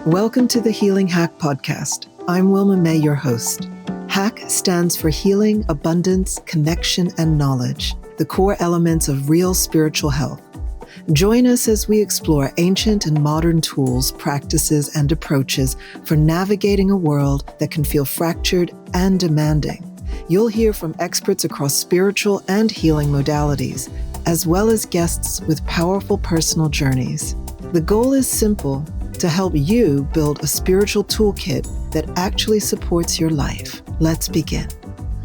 Welcome to the Healing H.A.C.K podcast. I'm Wilma Mae, your host. H.A.C.K stands for Healing, Abundance, Connection, and Knowledge, the core elements of real spiritual health. Join us as we explore ancient and modern tools, practices, and approaches for navigating a world that can feel fractured and demanding. You'll hear from experts across spiritual and healing modalities, as well as guests with powerful personal journeys. The goal is simple: to help you build a spiritual toolkit that actually supports your life. Let's begin.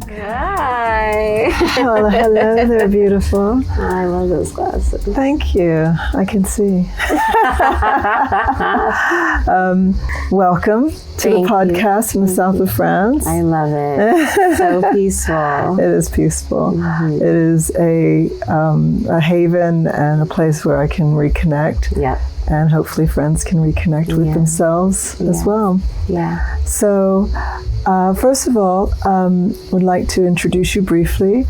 Hi. Hello there, beautiful. I love those glasses. Thank you. I can see. Welcome to the podcast in the south of France. I love it. So peaceful. It is peaceful. Mm-hmm. It is a haven and a place where I can reconnect. Yep. And hopefully friends can reconnect with themselves as well. Yeah. So, first of all, would like to introduce you briefly.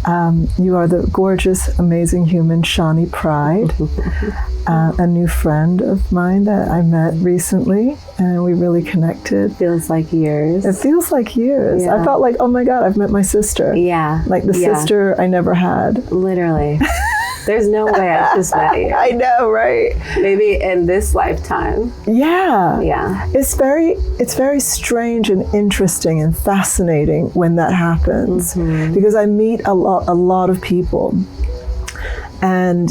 You are the gorgeous, amazing human Shani Pride, a new friend of mine that I met recently, and we really connected. Feels like years. It feels like years. Yeah. I felt like, oh my God, I've met my sister. Yeah. Like the sister I never had. Literally. There's no way I just met you. I know, right? Maybe in this lifetime. Yeah. Yeah. It's very strange and interesting and fascinating when that happens, because I meet a lot of people, and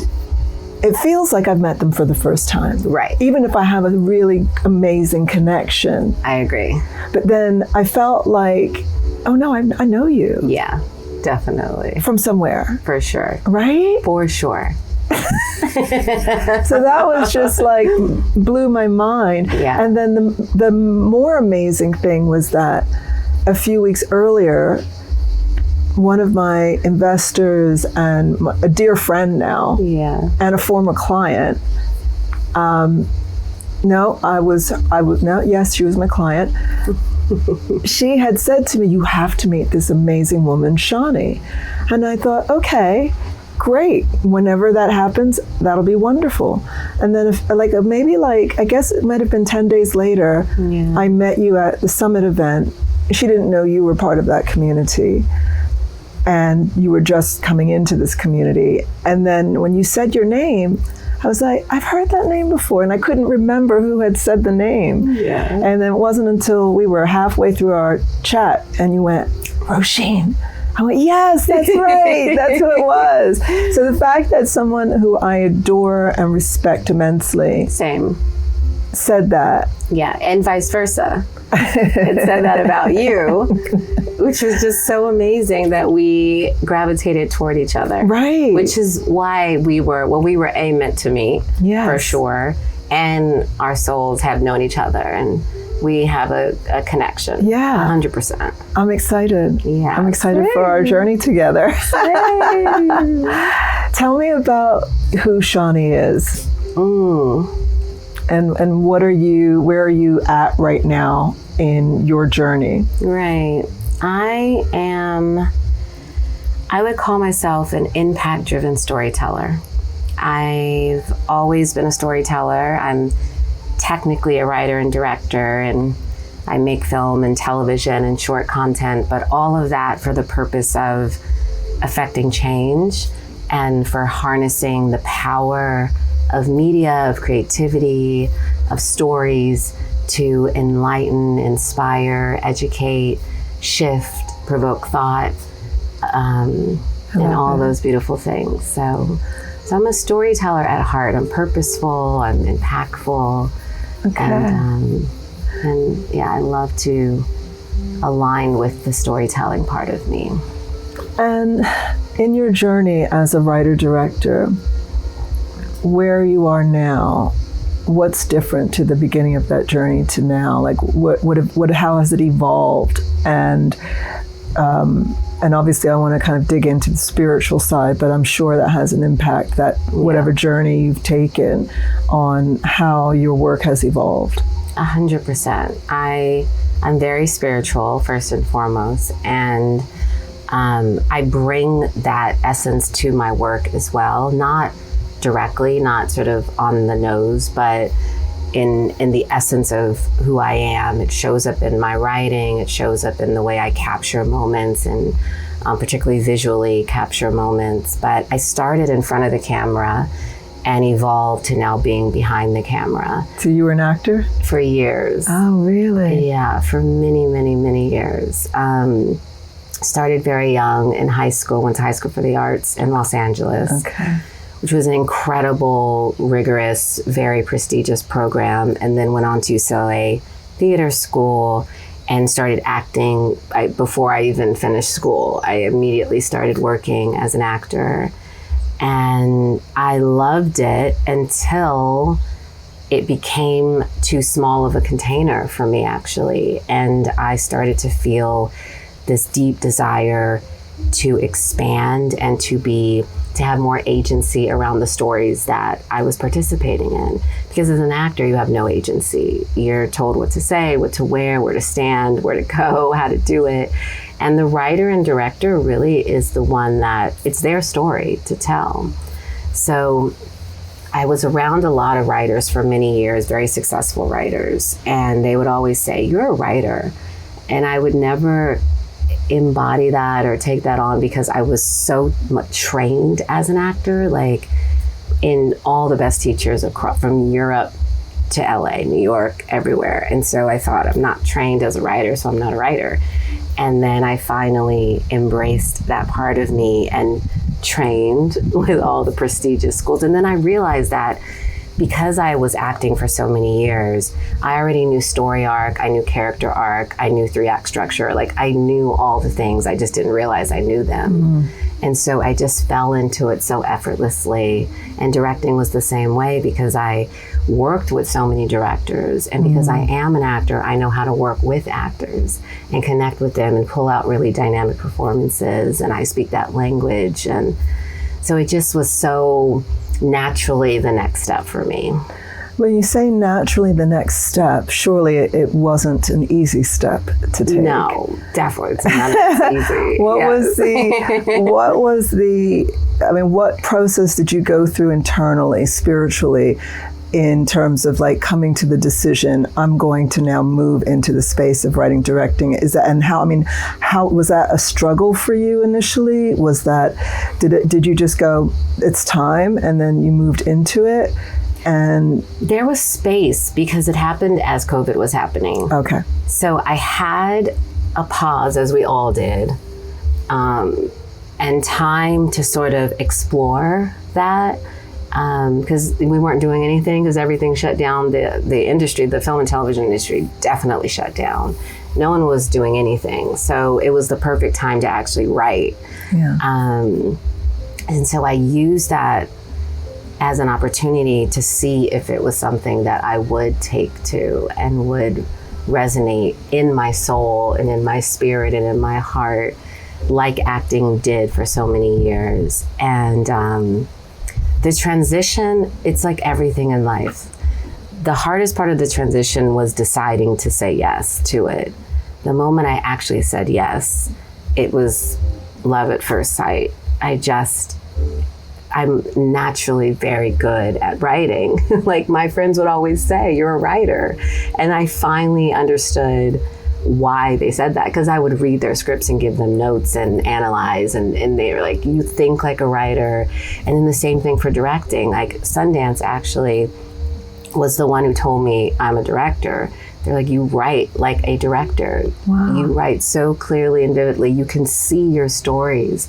it feels like I've met them for the first time. Right. Even if I have a really amazing connection. I agree. But then I felt like, oh no, I know you. Yeah. Definitely. From somewhere. For sure. Right? For sure. So that was just like blew my mind. Yeah. And then the more amazing thing was that a few weeks earlier, one of my investors and a dear friend now, and a former client, yes, she was my client. She had said to me, you have to meet this amazing woman, Shani. And I thought, okay, great. Whenever that happens, that'll be wonderful. And then I guess it might have been 10 days later, I met you at the summit event. She didn't know you were part of that community, and you were just coming into this community. And then when you said your name, I was like, I've heard that name before, and I couldn't remember who had said the name. Yeah. And then it wasn't until we were halfway through our chat and you went, Roisin. I went, yes, that's right. That's who it was. So the fact that someone who I adore and respect immensely said that. Yeah, and vice versa. It said that about you, which was just so amazing that we gravitated toward each other. Right. Which is why we were meant to meet, for sure. And our souls have known each other, and we have a connection. Yeah. 100%. I'm excited. Yeah. I'm excited for our journey together. Tell me about who Shani is. And where are you at right now in your journey? Right. I would call myself an impact-driven storyteller. I've always been a storyteller. I'm technically a writer and director, and I make film and television and short content, but all of that for the purpose of affecting change and for harnessing the power of media, of creativity, of stories to enlighten, inspire, educate, shift, provoke thought, and all those beautiful things. So I'm a storyteller at heart. I'm purposeful, I'm impactful, and I love to align with the storytelling part of me. And in your journey as a writer-director, where you are now, what's different to the beginning of that journey to now? Like how has it evolved? And obviously I want to kind of dig into the spiritual side, but I'm sure that has an impact, that whatever journey you've taken, on how your work has evolved. 100%. I'm very spiritual, first and foremost, and I bring that essence to my work as well, not directly, not sort of on the nose, but in the essence of who I am. It shows up in my writing. It shows up in the way I capture moments, and particularly visually capture moments. But I started in front of the camera and evolved to now being behind the camera. So you were an actor? For years. Oh, really? Yeah, for many, many, many years. Started very young in high school, went to High School for the Arts in Los Angeles. Okay. Which was an incredible, rigorous, very prestigious program, and then went on to UCLA Theater School and started acting. Before I even finished school, I immediately started working as an actor. And I loved it until it became too small of a container for me, actually. And I started to feel this deep desire to expand and to have more agency around the stories that I was participating in. Because as an actor, you have no agency. You're told what to say, what to wear, where to stand, where to go, how to do it. And the writer and director really is the one that, it's their story to tell. So I was around a lot of writers for many years, very successful writers, and they would always say, "You're a writer." And I would never embody that or take that on because I was so much trained as an actor, like in all the best teachers across from Europe to LA, New York, everywhere. And so I thought, I'm not trained as a writer, so I'm not a writer. And then I finally embraced that part of me and trained with all the prestigious schools. And then I realized that because I was acting for so many years, I already knew story arc, I knew character arc, I knew 3-act structure. Like I knew all the things, I just didn't realize I knew them. And so I just fell into it so effortlessly. And directing was the same way because I worked with so many directors, and because I am an actor, I know how to work with actors and connect with them and pull out really dynamic performances, and I speak that language. And so it just was so naturally the next step for me. When you say naturally the next step, surely it wasn't an easy step to take. No, definitely it's not easy. What process did you go through internally, spiritually, in terms of like coming to the decision, I'm going to now move into the space of writing, directing? Is that, and how was that a struggle for you initially? Was that, did you just go, it's time, and then you moved into it? And there was space because it happened as COVID was happening. Okay. So I had a pause, as we all did, and time to sort of explore that, because we weren't doing anything because everything shut down. The industry, the film and television industry, definitely shut down. No one was doing anything. So it was the perfect time to actually write. Yeah. And so I used that as an opportunity to see if it was something that I would take to and would resonate in my soul and in my spirit and in my heart, like acting did for so many years. And the transition, it's like everything in life. The hardest part of the transition was deciding to say yes to it. The moment I actually said yes, it was love at first sight. I'm naturally very good at writing. Like my friends would always say, you're a writer. And I finally understood why they said that, because I would read their scripts and give them notes and analyze, and they were like, you think like a writer. And then the same thing for directing. Like Sundance actually was the one who told me I'm a director. They're like, you write like a director. Wow. You write so clearly and vividly. You can see your stories.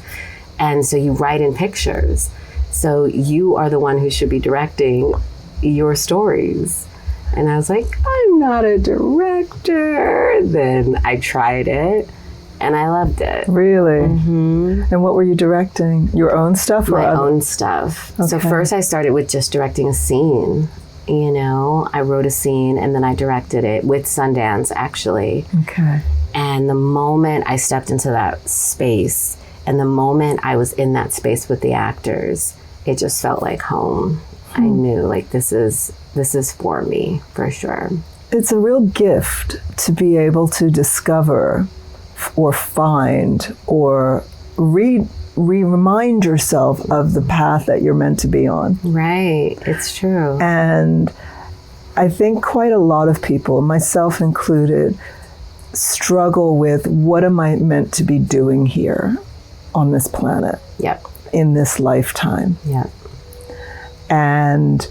And so you write in pictures. So you are the one who should be directing your stories. And I was like, I'm not a director. Then I tried it and I loved it. Really? Mm-hmm. And what were you directing? Your own stuff? My own stuff. Okay. So first I started with just directing a scene. You know, I wrote a scene and then I directed it with Sundance, actually. Okay. And the moment I stepped into that space and the moment I was in that space with the actors, it just felt like home. I knew, like, this is for me, for sure. It's a real gift to be able to discover or find or remind yourself of the path that you're meant to be on. Right, it's true. And I think quite a lot of people, myself included, struggle with what am I meant to be doing here on this planet in this lifetime. And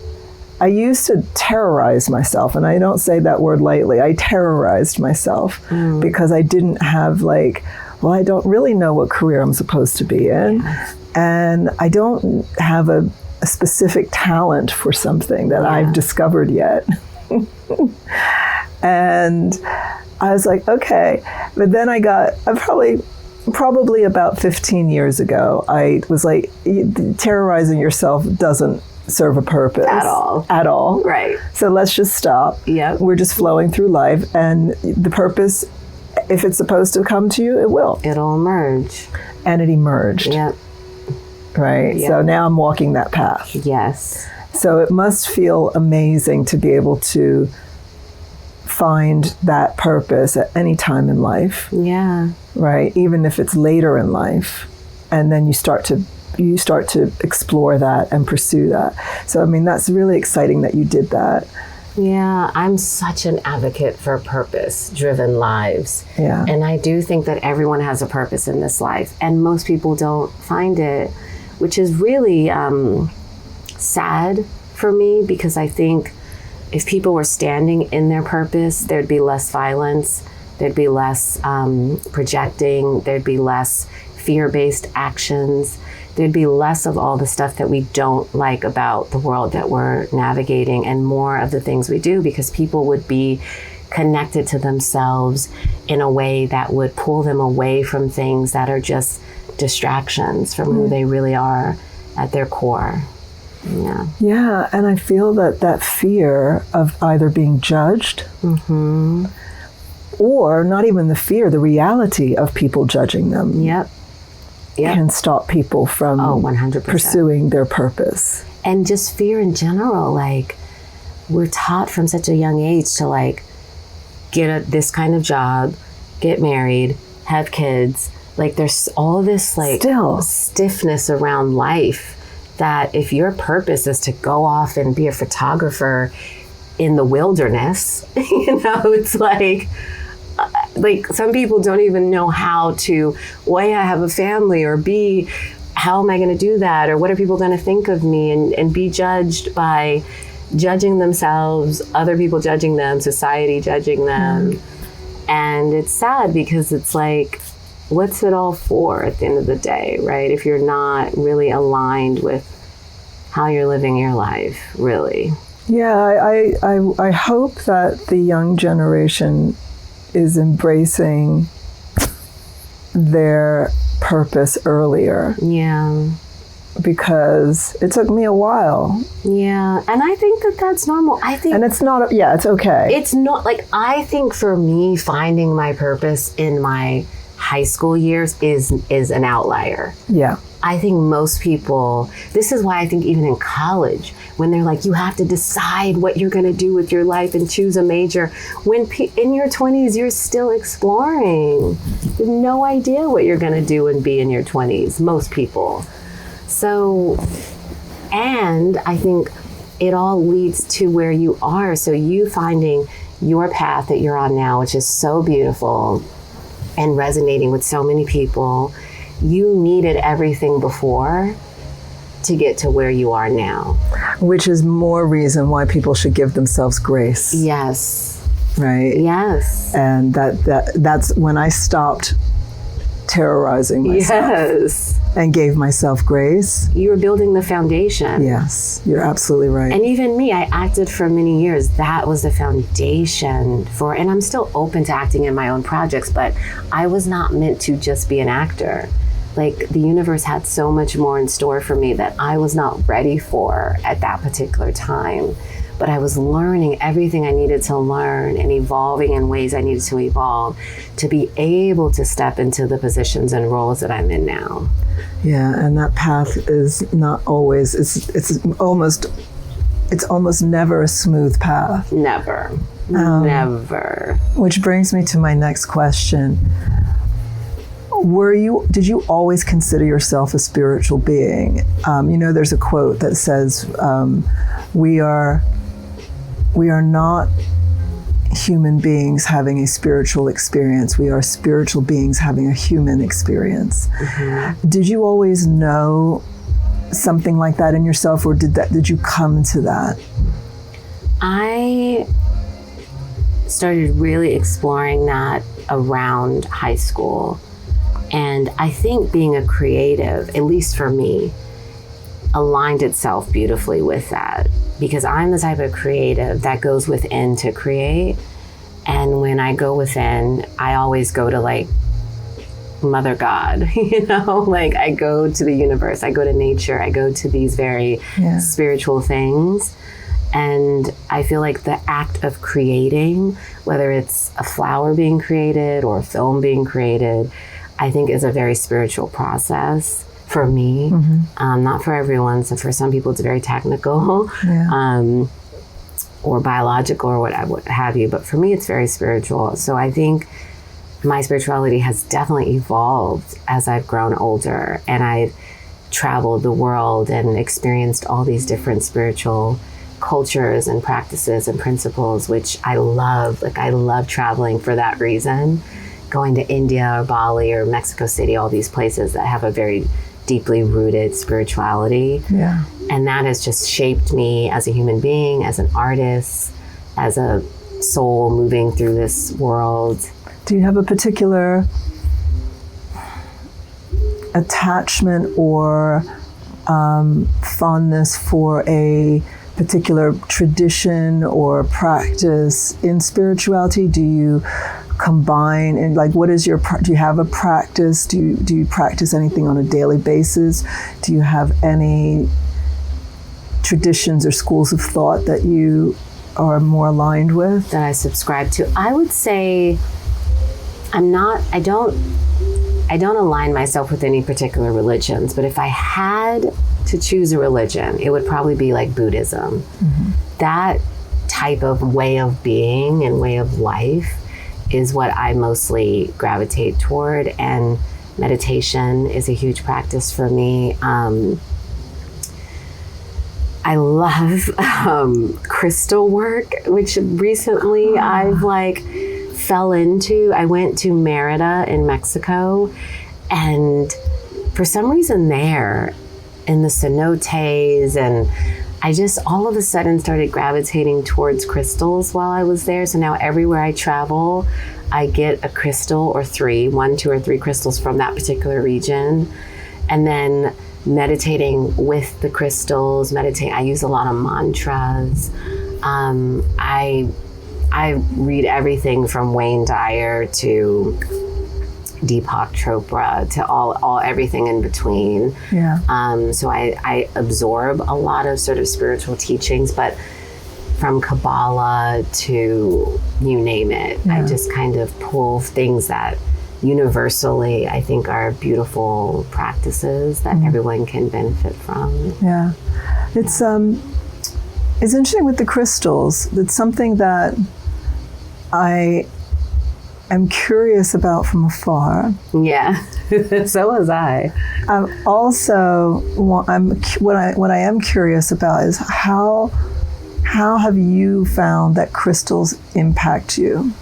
I used to terrorize myself, and I don't say that word lightly. I terrorized myself because I didn't have I don't really know what career I'm supposed to be in. And I don't have a specific talent for something that I've discovered yet. And I was like, okay. But then I got, probably about 15 years ago, I was like, terrorizing yourself doesn't serve a purpose. At all. Right. So let's just stop. We're just flowing through life, and the purpose, if it's supposed to come to you, it will. It'll emerge. And it emerged. Right? So now I'm walking that path. Yes. So it must feel amazing to be able to find that purpose at any time in life. Right? Even if it's later in life. And then you start to explore that and pursue that. So, I mean, that's really exciting that you did that. Yeah, I'm such an advocate for purpose-driven lives. And I do think that everyone has a purpose in this life, and most people don't find it, which is really sad for me, because I think if people were standing in their purpose, there'd be less violence, there'd be less projecting, there'd be less fear-based actions, there'd be less of all the stuff that we don't like about the world that we're navigating, and more of the things we do, because people would be connected to themselves in a way that would pull them away from things that are just distractions from who they really are at their core. Yeah, and I feel that fear of either being judged or not even the fear, the reality of people judging them. Can stop people from 100% pursuing their purpose. And just fear in general, we're taught from such a young age to get this kind of job, get married, have kids. There's all this stiffness around life, that if your purpose is to go off and be a photographer in the wilderness, it's some people don't even know how to, A, I have a family, or B, how am I going to do that? Or what are people going to think of me? And be judged by judging themselves, other people judging them, society judging them. And it's sad, because it's what's it all for at the end of the day, right? If you're not really aligned with how you're living your life, really. Yeah, I hope that the young generation is embracing their purpose earlier. Because it took me a while. And I think that's normal. And it's not, it's okay. It's not, I think for me, finding my purpose in my high school years is an outlier. I think most people, this is why I think even in college, when they're you have to decide what you're going to do with your life and choose a major, when in your 20s, you're still exploring. You have no idea what you're going to do and be in your 20s, most people. So, and I think it all leads to where you are. So you finding your path that you're on now, which is so beautiful and resonating with so many people, you needed everything before to get to where you are now. Which is more reason why people should give themselves grace. Right? And that's when I stopped terrorizing myself. And gave myself grace. You were building the foundation. Yes, you're absolutely right. And even me, I acted for many years. That was the foundation for, and I'm still open to acting in my own projects, but I was not meant to just be an actor. The universe had so much more in store for me that I was not ready for at that particular time. But I was learning everything I needed to learn and evolving in ways I needed to evolve to be able to step into the positions and roles that I'm in now. Yeah, and that path is not always, it's almost never a smooth path. Never. Which brings me to my next question. Did you always consider yourself a spiritual being? There's a quote that says, we are we are not human beings having a spiritual experience. We are spiritual beings having a human experience. Mm-hmm. Did you always know something like that in yourself, or did you come to that? I started really exploring that around high school. And I think being a creative, at least for me, aligned itself beautifully with that, because I'm the type of creative that goes within to create. And when I go within, I always go to like Mother God, you know, like I go to the universe, I go to nature, I go to these very spiritual things. And I feel like the act of creating, whether it's a flower being created or a film being created, I think is a very spiritual process. For me, not for everyone. So for some people, it's very technical or biological or what have you. But for me, it's very spiritual. So I think my spirituality has definitely evolved as I've grown older, and I've traveled the world and experienced all these different spiritual cultures and practices and principles, which I love. Like I love traveling for that reason. Going to India or Bali or Mexico City, all these places that have a very deeply rooted spirituality. Yeah. And that has just shaped me as a human being, as an artist, as a soul moving through this world. Do you have a particular attachment or fondness for a particular tradition or practice in spirituality? Do you combine, and like, what is your, do you have a practice? Do you practice anything on a daily basis? Do you have any traditions or schools of thought that you are more aligned with? That I subscribe to? I would say I don't align myself with any particular religions, but if I had to choose a religion, it would probably be like Buddhism. Mm-hmm. That type of way of being and way of life is what I mostly gravitate toward, and meditation is a huge practice for me. I love crystal work, which recently I've like fell into. I went to Merida in Mexico, and for some reason there in the cenotes, and I just all of a sudden started gravitating towards crystals while I was there. So now everywhere I travel, I get a crystal or one, two, or three crystals from that particular region. And then meditating with the crystals, I use a lot of mantras. I read everything from Wayne Dyer to Deepak Chopra to all everything in between. Yeah. So I absorb a lot of sort of spiritual teachings, but from Kabbalah to you name it, I just kind of pull things that universally I think are beautiful practices that everyone can benefit from. Yeah. It's interesting with the crystals. It's something that I am curious about from afar. Yeah, so was I. Also, what I am curious about is how have you found that crystals impact you?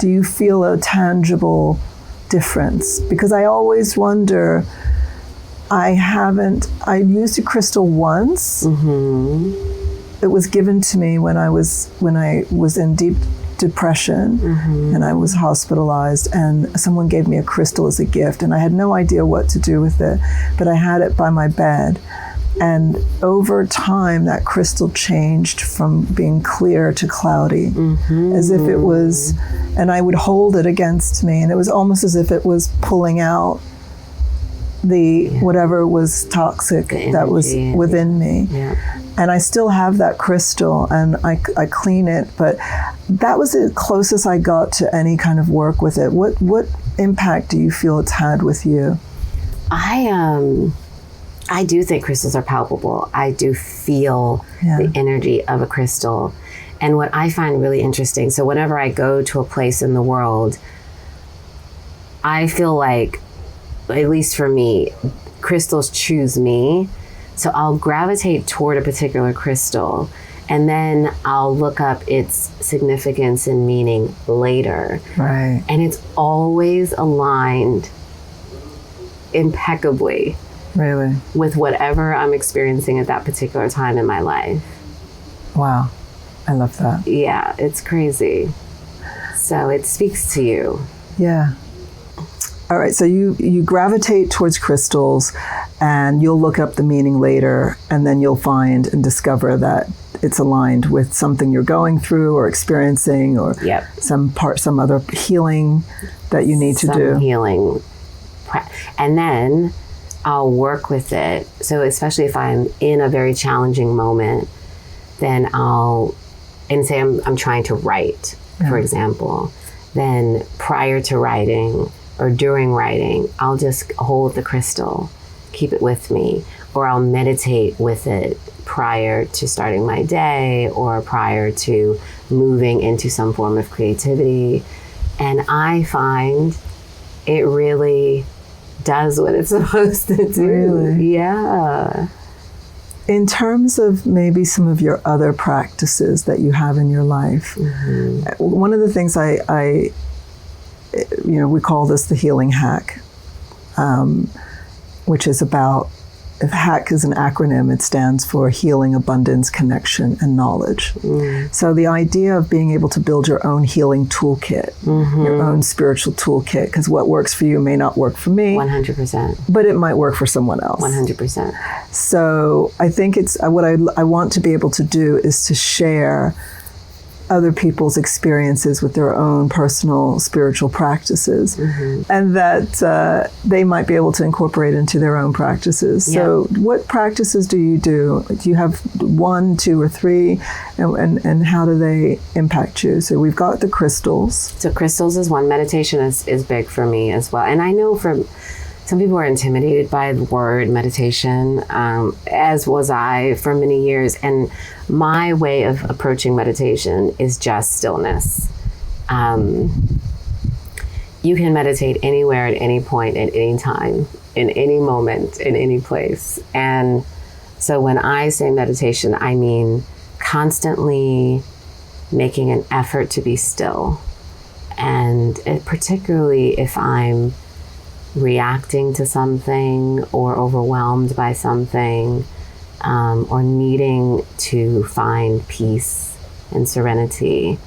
Do you feel a tangible difference? Because I always wonder. I used a crystal once. Mm-hmm. It was given to me when I was in deep depression, and I was hospitalized, and someone gave me a crystal as a gift, and I had no idea what to do with it, but I had it by my bed. And over time, that crystal changed from being clear to cloudy, as if it was, and I would hold it against me, and it was almost as if it was pulling out whatever was toxic that was within me. Yeah. And I still have that crystal, and I clean it, but that was the closest I got to any kind of work with it. What impact do you feel it's had with you? I do think crystals are palpable. I do feel the energy of a crystal. And what I find really interesting, so whenever I go to a place in the world, I feel like, at least for me, crystals choose me. So I'll gravitate toward a particular crystal, And then I'll look up its significance and meaning later. Right. And it's always aligned impeccably. Really? With whatever I'm experiencing at that particular time in my life. Wow. I love that. Yeah, it's crazy. So it speaks to you. Yeah. All right, so you gravitate towards crystals, and you'll look up the meaning later, and then you'll find and discover that it's aligned with something you're going through or experiencing, or some other healing that you need to do. Some healing. And then I'll work with it. So especially if I'm in a very challenging moment, then say I'm trying to write, for example, then prior to writing or during writing, I'll just hold the crystal, keep it with me, or I'll meditate with it prior to starting my day or prior to moving into some form of creativity. And I find it really does what it's supposed to do. Really? Yeah. In terms of maybe some of your other practices that you have in your life, one of the things we call this the Healing H.A.C.K, which is about, if H.A.C K is an acronym, it stands for Healing, Abundance, Connection, and Knowledge. So the idea of being able to build your own healing toolkit, your own spiritual toolkit, because what works for you may not work for me. 100%. But it might work for someone else. 100%. So I think it's what I want to be able to do is to share other people's experiences with their own personal spiritual practices, and that they might be able to incorporate into their own practices. Yeah. So what practices do you do? Do you have 1, 2, or 3? And how do they impact you? So we've got the crystals. So crystals is one. Meditation is big for me as well. And I know some people are intimidated by the word meditation, as was I for many years. And my way of approaching meditation is just stillness. You can meditate anywhere, at any point, at any time, in any moment, in any place. And so when I say meditation, I mean constantly making an effort to be still. And particularly if I'm reacting to something or overwhelmed by something, or needing to find peace and serenity,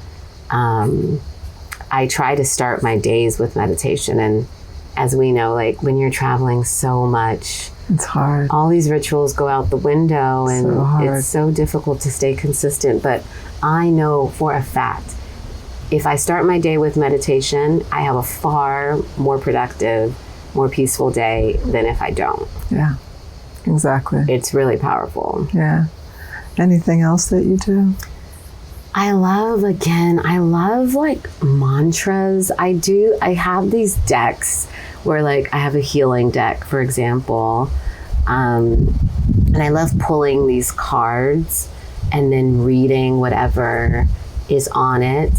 I try to start my days with meditation. And as we know, like when you're traveling so much, it's hard. All these rituals go out the window, and it's so difficult to stay consistent. But I know for a fact, if I start my day with meditation, I have a far more productive, more peaceful day than if I don't. Yeah, exactly. It's really powerful. Yeah. Anything else that you do? I love like mantras. I have these decks where like I have a healing deck, for example. And I love pulling these cards and then reading whatever is on it.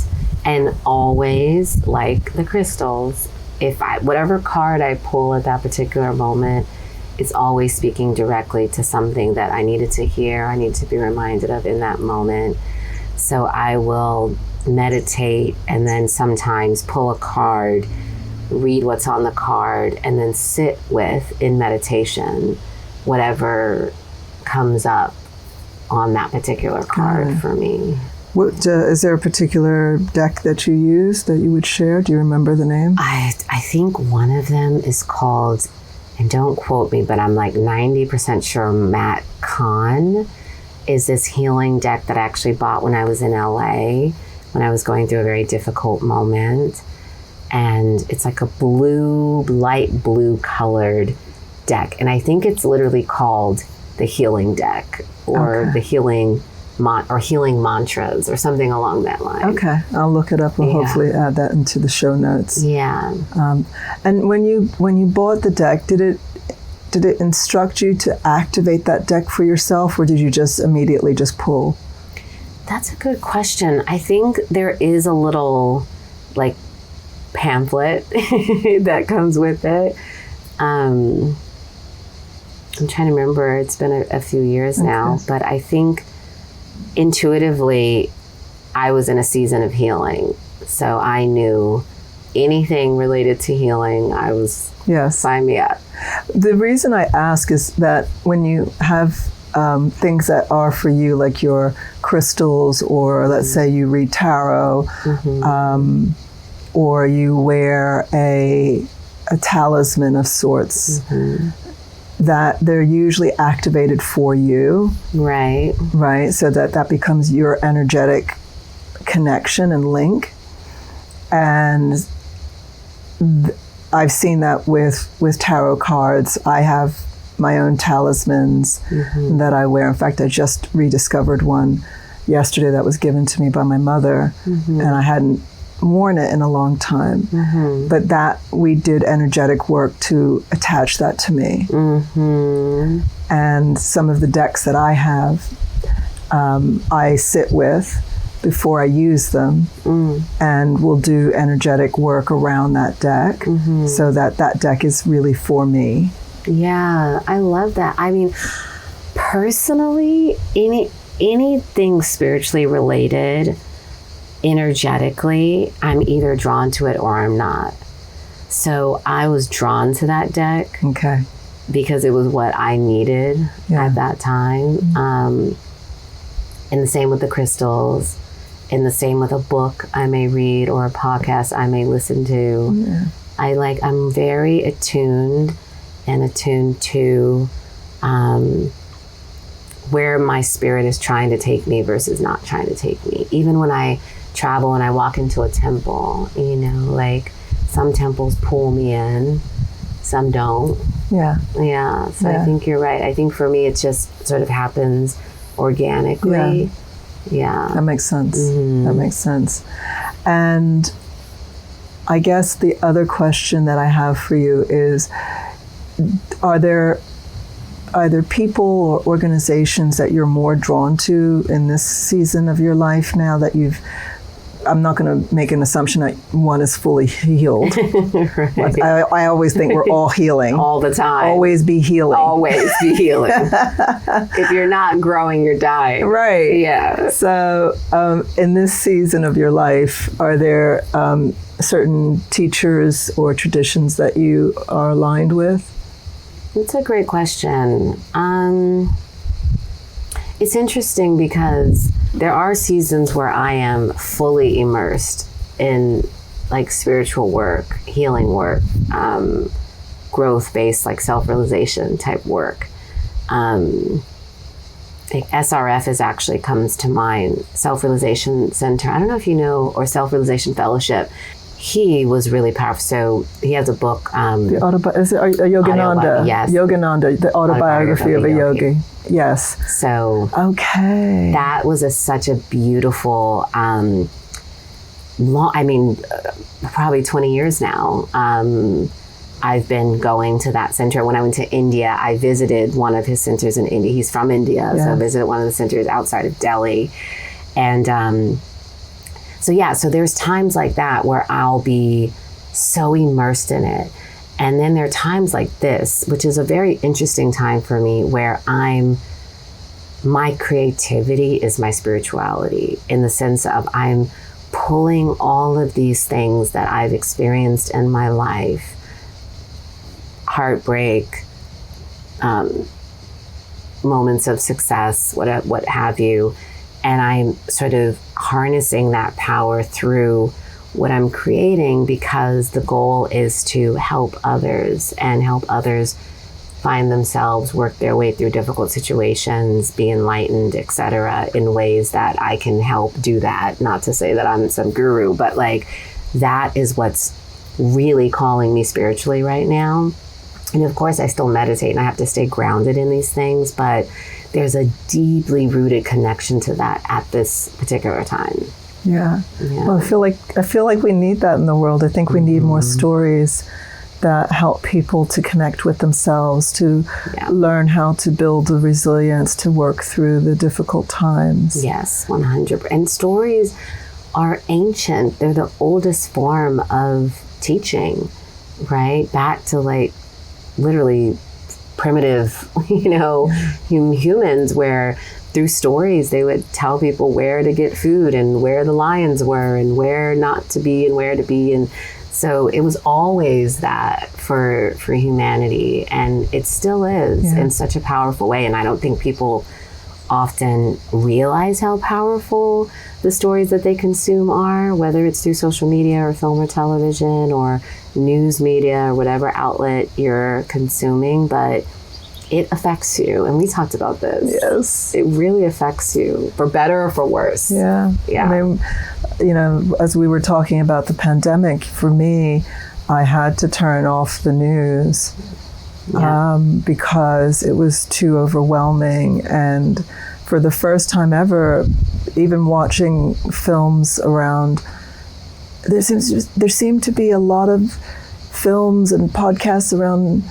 And always, like the crystals, whatever card I pull at that particular moment, it's always speaking directly to something that I needed to hear, I need to be reminded of in that moment. So I will meditate and then sometimes pull a card, read what's on the card, and then sit with, in meditation, whatever comes up on that particular card for me. What is there a particular deck that you use that you would share? Do you remember the name? I think one of them is called, and don't quote me, but I'm like 90% sure Matt Kahn is this healing deck that I actually bought when I was in LA, when I was going through a very difficult moment. And it's like a light blue colored deck. And I think it's literally called the Healing Deck, or the Healing Mantras, or something along that line. Okay, I'll look it up. We'll hopefully add that into the show notes. Yeah. And when you bought the deck, did it instruct you to activate that deck for yourself, or did you just immediately just pull? That's a good question. I think there is a little like pamphlet that comes with it. I'm trying to remember. It's been a few years now, but I think intuitively, I was in a season of healing. So I knew anything related to healing, I was, sign me up. The reason I ask is that when you have things that are for you, like your crystals, or let's say you read tarot, or you wear a talisman of sorts, that they're usually activated for you. Right. So that becomes your energetic connection and link. And I've seen that with tarot cards. I have my own talismans that I wear. In fact, I just rediscovered one yesterday that was given to me by my mother, and I hadn't worn it in a long time. But that we did energetic work to attach that to me. And some of the decks that I have, I sit with before I use them, and we'll do energetic work around that deck, so that deck is really for me. Yeah, I love that. I mean, personally, anything spiritually related, energetically, I'm either drawn to it or I'm not. So I was drawn to that deck because it was what I needed at that time. And the same with the crystals. And the same with a book I may read or a podcast I may listen to. I'm very attuned to where my spirit is trying to take me versus not trying to take me. Even when I travel and I walk into a temple, some temples pull me in, some don't. So I think you're right. I think for me it just sort of happens organically. That makes sense. That makes sense. And I guess the other question that I have for you is, are there people or organizations that you're more drawn to in this season of your life now that I'm not going to make an assumption that one is fully healed. I always think we're all healing. All the time. Always be healing. Always be healing. If you're not growing, you're dying. Right. Yeah. So in this season of your life, are there certain teachers or traditions that you are aligned with? That's a great question. It's interesting because there are seasons where I am fully immersed in spiritual work, healing work, growth-based, self-realization type work. SRF actually comes to mind, Self-Realization Center. I don't know if you know, or Self-Realization Fellowship. He was really powerful. So he has a book. Is it Yogananda? Yes. Yogananda, the autobiography of a yogi. Yes. So that was such a beautiful, probably 20 years now. I've been going to that center. When I went to India, I visited one of his centers in India. He's from India, so I visited one of the centers outside of Delhi. And so there's times like that where I'll be so immersed in it. And then there are times like this, which is a very interesting time for me, where my creativity is my spirituality, in the sense of I'm pulling all of these things that I've experienced in my life, heartbreak, moments of success, what have you, and I'm sort of harnessing that power through what I'm creating, because the goal is to help others and help others find themselves, work their way through difficult situations, be enlightened, etc., in ways that I can help do that. Not to say that I'm some guru, but that is what's really calling me spiritually right now. And of course, I still meditate and I have to stay grounded in these things, but there's a deeply rooted connection to that at this particular time. Yeah. Well, I feel like we need that in the world. I think we need more stories that help people to connect with themselves, to learn how to build the resilience to work through the difficult times. Yes, 100%. And stories are ancient. They're the oldest form of teaching, right? Back to literally primitive, humans, where through stories they would tell people where to get food and where the lions were and where not to be and where to be. And so it was always that for humanity, and it still is in such a powerful way. And I don't think people often realize how powerful the stories that they consume are, whether it's through social media or film or television or news media or whatever outlet you're consuming, but it affects you. And we talked about this. Yes. It really affects you, for better or for worse. Yeah. Yeah. I mean, as we were talking about the pandemic, for me, I had to turn off the news because it was too overwhelming. And for the first time ever, even watching films around, there seemed to be a lot of films and podcasts around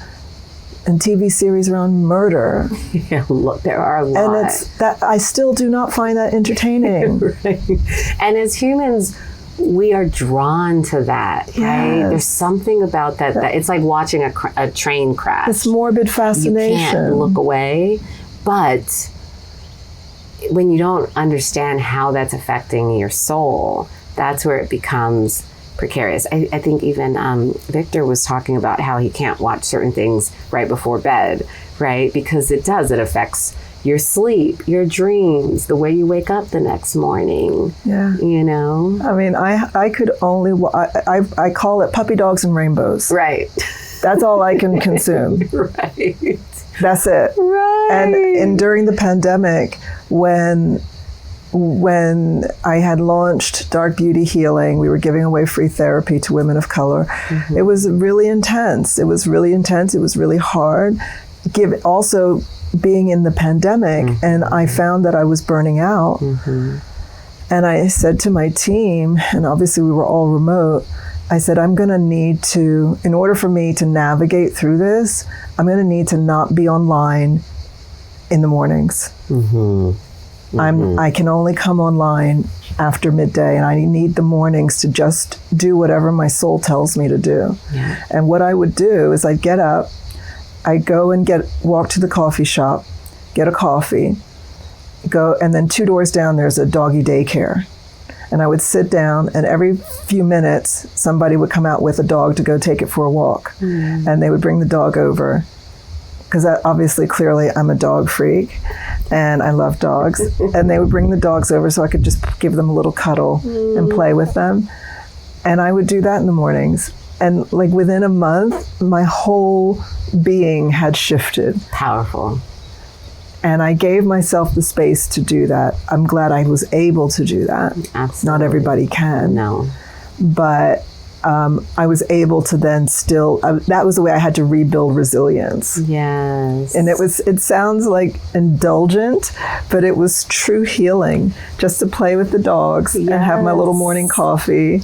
and TV series around murder. Yeah, look, there are a lot. And it's that I still do not find that entertaining. Right. And as humans, we are drawn to that, right? Yes. There's something about that it's like watching a train crash. It's morbid fascination. You can't look away, but when you don't understand how that's affecting your soul, that's where it becomes precarious. I think even Victor was talking about how he can't watch certain things right before bed, right? Because it affects your sleep, your dreams, the way you wake up the next morning. Yeah. I mean, I could only, I call it puppy dogs and rainbows. Right. That's all I can consume. Right. That's it. Right. And during the pandemic, when I had launched Dark Beauty Healing, we were giving away free therapy to women of color. Mm-hmm. It was really intense. It was really hard. Also being in the pandemic, mm-hmm. and I found that I was burning out. Mm-hmm. And I said to my team, and obviously we were all remote, I said, I'm going to need to, in order for me to navigate through this, I'm going to need to not be online in the mornings. Mm-hmm. Mm-hmm. I can only come online after midday, and I need the mornings to just do whatever my soul tells me to do. Yeah. And what I would do is I'd get up, I'd go and walk to the coffee shop, get a coffee, go, and then 2 doors down there's a doggy daycare. And I would sit down, and every few minutes somebody would come out with a dog to go take it for a walk. Mm. And they would bring the dog over, because obviously, clearly, I'm a dog freak, and I love dogs. And they would bring the dogs over so I could just give them a little cuddle and play with them. And I would do that in the mornings. And like within a month, my whole being had shifted. Powerful. And I gave myself the space to do that. I'm glad I was able to do that. Absolutely. Not everybody can. No. But I was able to then still, that was the way I had to rebuild resilience. Yes. And it sounds like indulgent, but it was true healing, just to play with the dogs and have my little morning coffee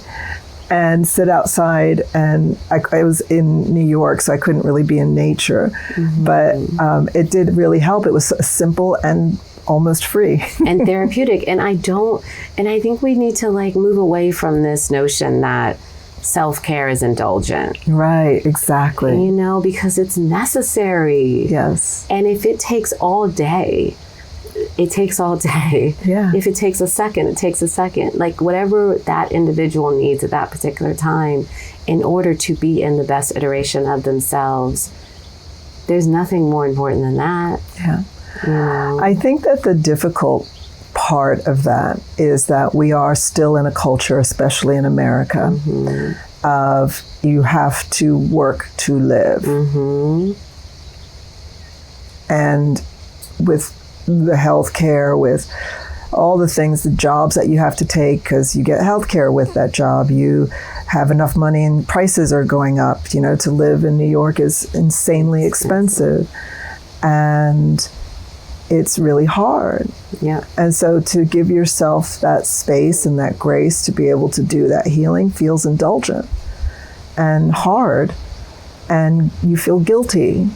and sit outside. And I was in New York, so I couldn't really be in nature, mm-hmm. but it did really help. It was simple and almost free. And therapeutic. And I think we need to move away from this notion that self-care is indulgent. Right, exactly. Because it's necessary. Yes. And if it takes all day, it takes all day. Yeah. If it takes a second, it takes a second. Whatever that individual needs at that particular time in order to be in the best iteration of themselves, there's nothing more important than that. Yeah. I think that the difficult part of that is that we are still in a culture, especially in America, mm-hmm. of you have to work to live. Mm-hmm. And with the healthcare, with all the things, the jobs that you have to take, because you get healthcare with that job, you have enough money and prices are going up. To live in New York is insanely expensive. And it's really hard. Yeah. And so to give yourself that space and that grace to be able to do that healing feels indulgent and hard, and you feel guilty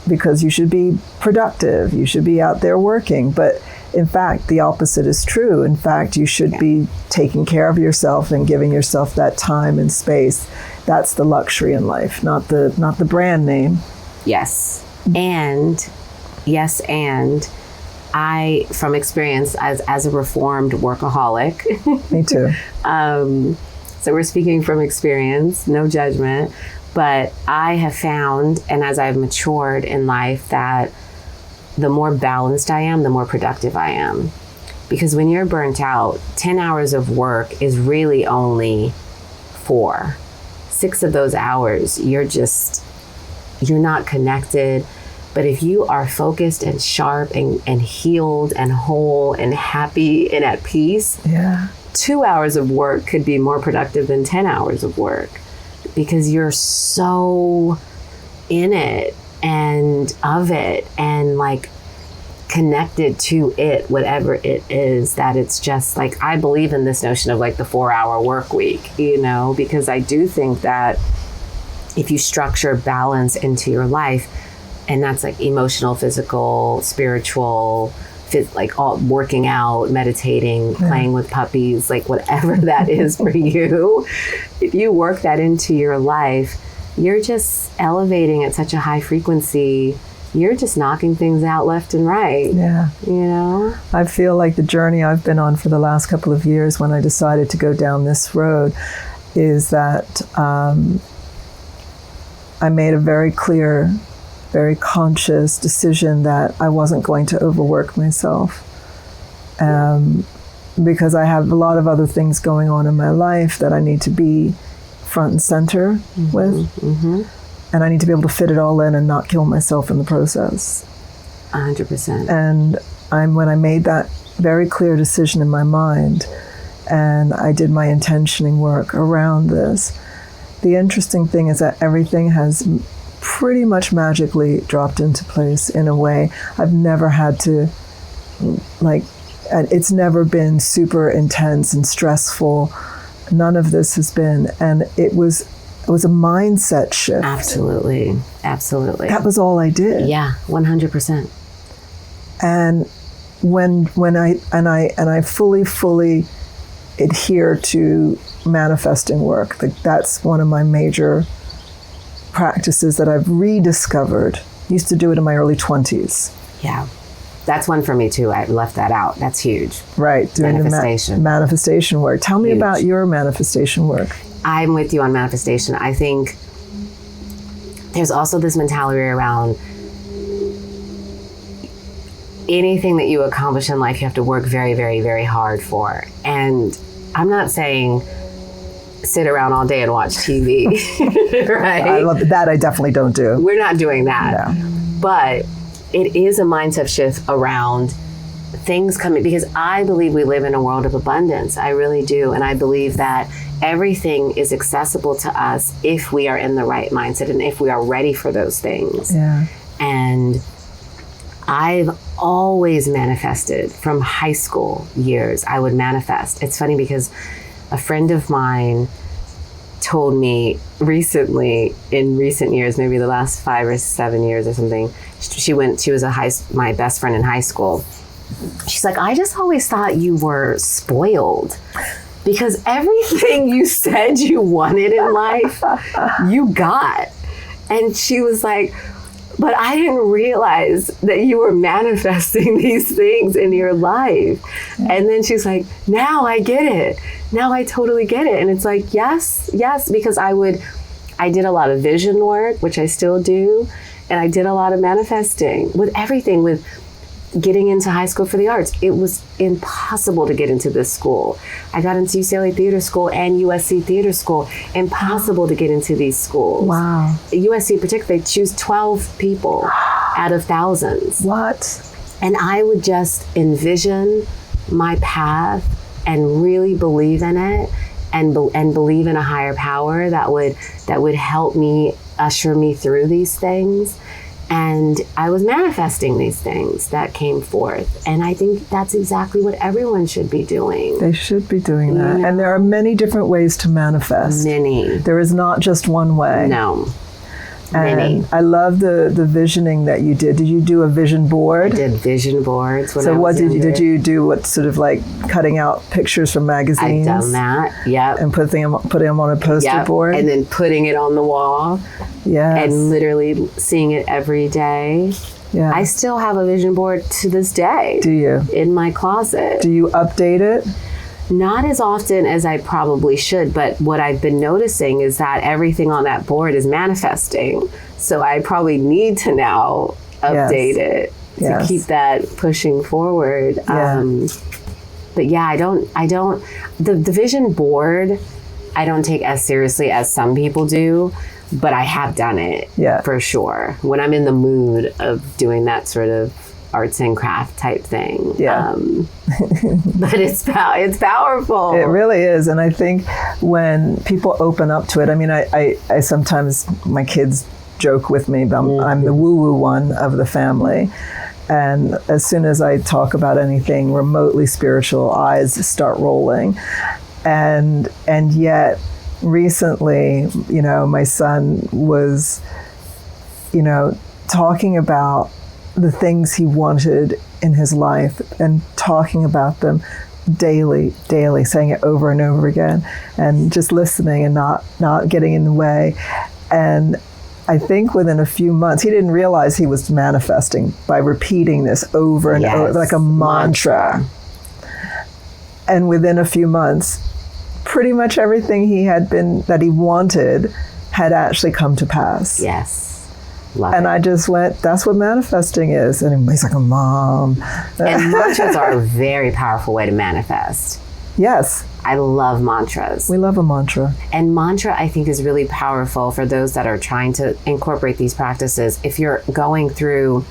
because you should be productive, you should be out there working. But in fact, the opposite is true. In fact, you should be taking care of yourself and giving yourself that time and space. That's the luxury in life, not the brand name. Yes. And yes, and I, from experience as a reformed workaholic. Me too. So we're speaking from experience, no judgment. But I have found, and as I've matured in life, that the more balanced I am, the more productive I am. Because when you're burnt out, 10 hours of work is really only 4. 6 of those hours, you're not connected. But if you are focused and sharp and healed and whole and happy and at peace, 2 hours of work could be more productive than 10 hours of work, because you're so in it and of it and like connected to it, whatever it is, that it's just like, I believe in this notion of like the 4-hour work week, you know, because I do think that if you structure balance into your life, and that's like emotional, physical, spiritual, like all working out, meditating, playing with puppies, like whatever that is for you, if you work that into your life, you're just elevating at such a high frequency. You're just knocking things out left and right. Yeah. You know? I feel like the journey I've been on for the last couple of years when I decided to go down this road is that I made a very clear, very conscious decision that I wasn't going to overwork myself. Because I have a lot of other things going on in my life that I need to be front and center with. And I need to be able to fit it all in and not kill myself in the process. 100%. And when I made that very clear decision in my mind, and I did my intentioning work around this, the interesting thing is that everything has pretty much magically dropped into place in a way. I've never had to, like, it's never been super intense and stressful. None of this has been, and it was a mindset shift. Absolutely. Absolutely. That was all I did. Yeah, 100%. And when I fully adhere to manifesting work, that's one of my major practices that I've rediscovered. Used to do it in my early 20s. Yeah. That's one for me too. I left that out. That's huge. Right. Doing manifestation. The manifestation work. Tell me Huge. about your manifestation work. I'm with you on manifestation. I think there's also this mentality around anything that you accomplish in life, you have to work very, very, very hard for. And I'm not saying sit around all day and watch TV, right? I love that. I definitely don't do. We're not doing that. No. But it is a mindset shift around things coming, because I believe we live in a world of abundance. I really do. And I believe that everything is accessible to us if we are in the right mindset and if we are ready for those things. Yeah. And I've always manifested from high school years. I would manifest. It's funny because a friend of mine told me recently, in recent years, maybe the last 5 or 7 years or something, she was my best friend in high school. She's like, I just always thought you were spoiled because everything you said you wanted in life, you got. And she was like, but I didn't realize that you were manifesting these things in your life. And then she's like, now I get it. Now I totally get it. And it's like, yes, because I did a lot of vision work, which I still do. And I did a lot of manifesting with everything, with getting into high school for the arts. It was impossible to get into this school. I got into UCLA Theater School and USC Theater School. Impossible to get into these schools. Wow. USC particularly, they choose 12 people out of thousands. What? And I would just envision my path and really believe in it and believe in a higher power that would help me, usher me through these things. And I was manifesting these things that came forth. And I think that's exactly what everyone should be doing. They should be doing that. You know? And there are many different ways to manifest. Many. There is not just one way. No. And I love the visioning that you did. Did you do a vision board? I did vision boards. So what did you do? What sort of like cutting out pictures from magazines? I've done that. Yep. And putting them on a poster board. And then putting it on the wall. Yes. And literally seeing it every day. Yeah. I still have a vision board to this day. Do you? In my closet. Do you update it? Not as often as I probably should, but what I've been noticing is that everything on that board is manifesting. So I probably need to now update it to keep that pushing forward. But yeah, I don't, the vision board, I don't take as seriously as some people do, but I have done it for sure. When I'm in the mood of doing that sort of arts and craft type thing. But it's powerful. It really is. And I think when people open up to it, I mean, I sometimes, my kids joke with me, but I'm the woo-woo one of the family. And as soon as I talk about anything remotely spiritual, eyes start rolling. And yet recently, you know, my son was, you know, talking about the things he wanted in his life and talking about them daily, saying it over and over again, and just listening and not getting in the way. And I think within a few months, he didn't realize he was manifesting by repeating this over and over, like a mantra. And within a few months, pretty much everything that he wanted had actually come to pass. Yes. Love it. I just went, that's what manifesting is. And he's like, a mom. And mantras are a very powerful way to manifest. Yes. I love mantras. We love a mantra. And mantra, I think, is really powerful for those that are trying to incorporate these practices. If you're going through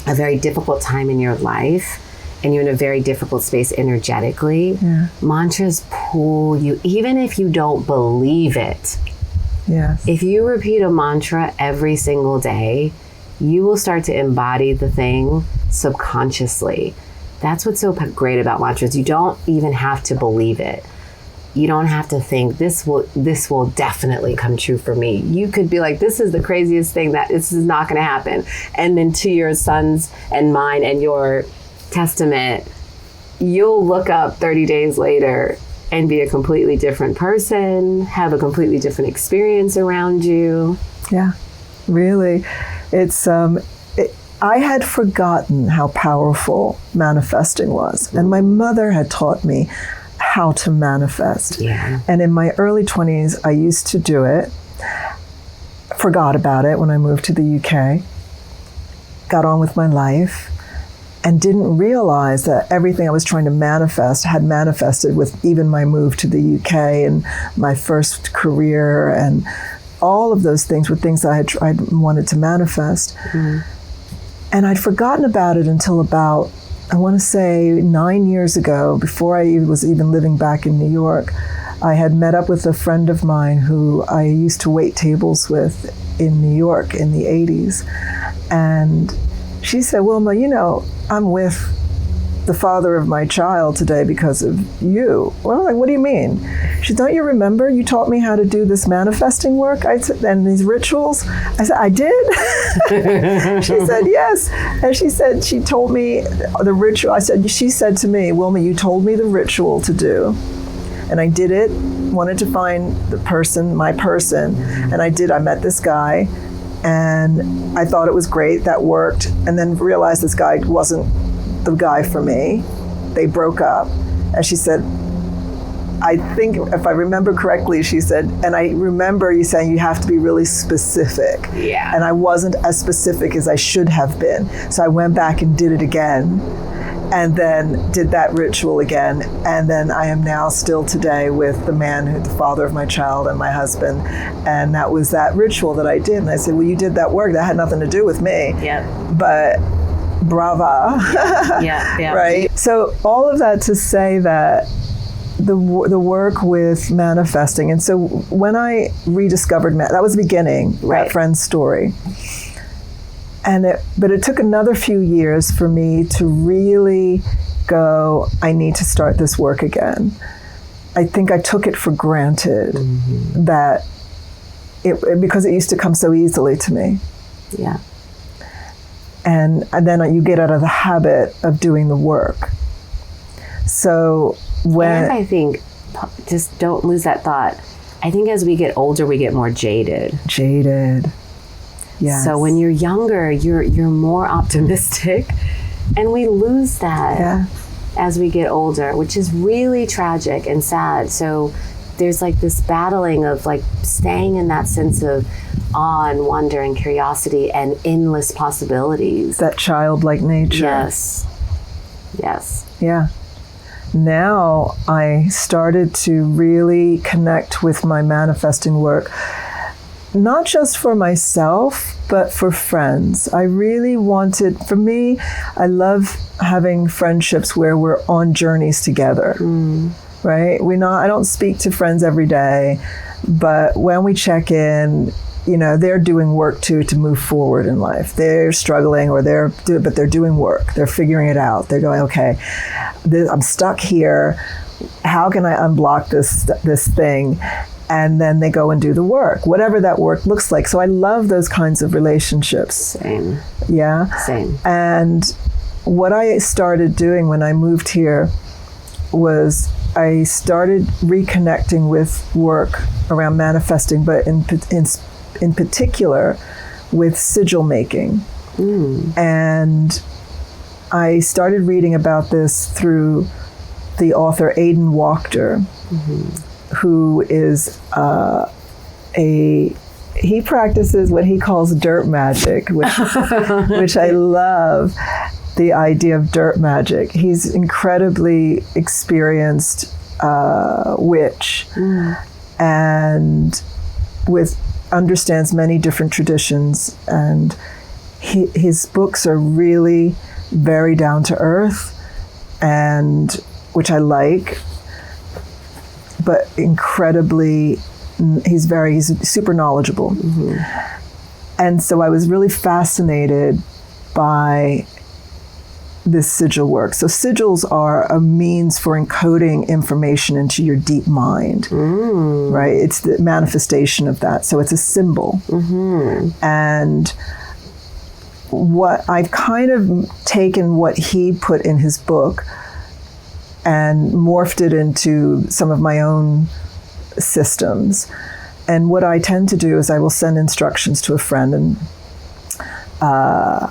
a very difficult time in your life and you're in a very difficult space energetically, mantras pull you, even if you don't believe it. Yes. If you repeat a mantra every single day, you will start to embody the thing subconsciously. That's what's so great about mantras. You don't even have to believe it. You don't have to think this will definitely come true for me. You could be like, this is the craziest thing, that this is not going to happen. And then to your sons and mine and your testament, you'll look up 30 days later and be a completely different person, have a completely different experience around you. Yeah, really. It's I had forgotten how powerful manifesting was. And my mother had taught me how to manifest. Yeah. And in my early 20s, I used to do it, forgot about it when I moved to the UK, got on with my life, and didn't realize that everything I was trying to manifest had manifested with even my move to the UK and my first career, and all of those things were things I wanted to manifest. And I'd forgotten about it until about, I want to say 9 years ago, before I was even living back in New York. I had met up with a friend of mine who I used to wait tables with in New York in the 80s. And she said, Wilma, you know, I'm with the father of my child today because of you. Well, I'm like, what do you mean? She said, don't you remember you taught me how to do this manifesting work and these rituals? I said, I did? She said, yes. And she said, she told me the ritual. She said to me, Wilma, you told me the ritual to do. And I did it, wanted to find the person, my person. And I did, I met this guy. And I thought it was great, that worked, and then realized this guy wasn't the guy for me. They broke up. And she said, I think if I remember correctly, she said, and I remember you saying you have to be really specific. Yeah. And I wasn't as specific as I should have been. So I went back and did it again, and then did that ritual again. And then I am now still today with the man, the father of my child, and my husband. And that was that ritual that I did. And I said, well, you did that work. That had nothing to do with me. Yeah. But brava. Yeah. Right? So all of that to say that the work with manifesting. And so when I rediscovered, that was the beginning, that friend's story. But it took another few years for me to really go, I need to start this work again. I think I took it for granted that because it used to come so easily to me. Yeah. And then you get out of the habit of doing the work. So when... And I think, just don't lose that thought, I think as we get older, we get more jaded. Jaded. Yes. So when you're younger, you're more optimistic, and we lose that as we get older, which is really tragic and sad. So there's like this battling of like staying in that sense of awe and wonder and curiosity and endless possibilities. That childlike nature. Yes. Yes. Yeah. Now I started to really connect with my manifesting work, not just for myself, but for friends. I really wanted, for me, I love having friendships where we're on journeys together, right? I don't speak to friends every day, but when we check in, they're doing work too to move forward in life. They're struggling, but they're doing work. They're figuring it out. They're going, okay, I'm stuck here. How can I unblock this thing? And then they go and do the work, whatever that work looks like. So I love those kinds of relationships. Same. Yeah. Same. And what I started doing when I moved here was I started reconnecting with work around manifesting, but in particular with sigil making. And I started reading about this through the author Aidan Wachter, who is he practices what he calls dirt magic, which I love the idea of dirt magic. He's incredibly experienced witch and understands many different traditions, and his books are really very down to earth, and which I like, but incredibly, he's super knowledgeable. And so I was really fascinated by this sigil work. So sigils are a means for encoding information into your deep mind, right? It's the manifestation of that. So it's a symbol. And what I've kind of taken what he put in his book and morphed it into some of my own systems. And what I tend to do is I will send instructions to a friend. And I